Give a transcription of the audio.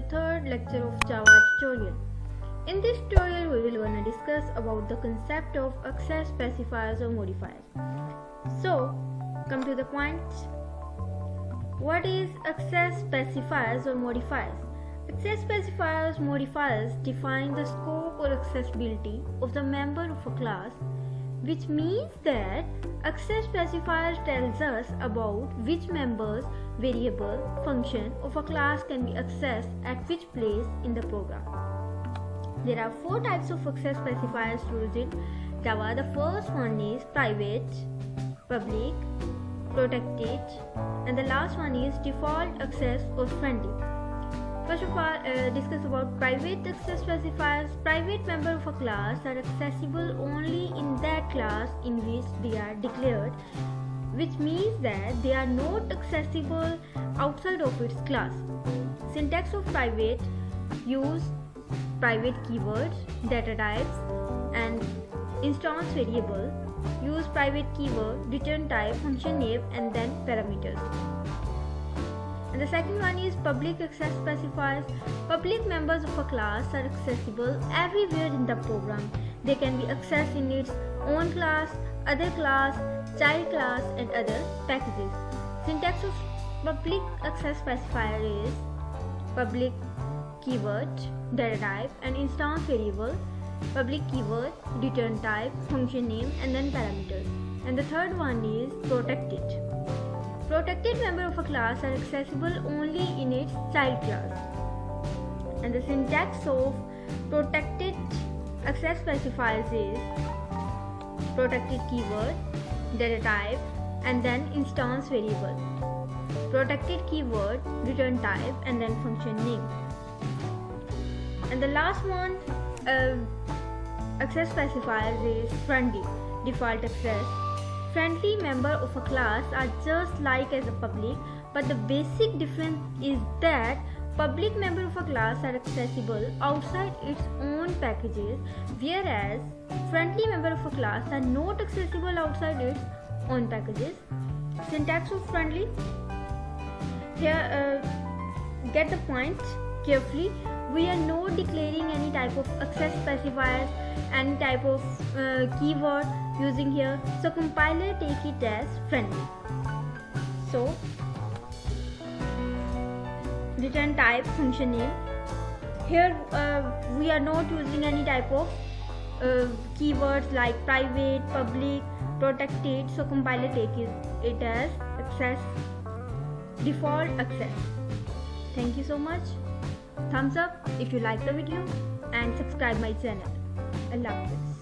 third lecture of Java tutorial. In this tutorial, we will gonna discuss about the concept of access specifiers or modifiers. So, come to the point. What is access specifiers or modifiers? Access specifiers modifiers define the scope or accessibility of the member of a class, which means that access specifiers tells us about which members, variable, function of a class can be accessed at which place in the program. There are four types of access specifiers used in Java. The first one is private, public, protected, and the last one is default access or friendly. First of all, discuss about private access specifiers. Private members of a class are accessible only in that class in which they are declared, which means that they are not accessible outside of its class. Syntax of private: use private keywords, data types, and instance variable. Use private keyword, return type, function name, and then parameters. And the second one is public access specifiers. Public members of a class are accessible everywhere in the program. They can be accessed in its own class, other class, child class, and other packages. Syntax of public access specifier is public keyword, data type, and instance variable. Public keyword, return type, function name, and then parameters. And the third one is protected. Protected members of a class are accessible only in its child class. And the syntax of protected access specifiers is protected keyword, data type, and then instance variable. Protected keyword, return type, and then function name. And the last one, access specifiers is friendly, default access. Friendly members of a class are just like as a public, but the basic difference is that public members of a class are accessible outside its own packages, whereas friendly members of a class are not accessible outside its own packages. Syntax of friendly. Here, get the point carefully. We are not declaring any type of access specifiers, any type of keyword using here. So compiler take it as friendly. So return type, function name. Here we are not using any type of keywords like private, public, protected. So compiler take it as access, default access. Thank you so much. Thumbs up if you like the video and subscribe my channel. Allah Hafiz.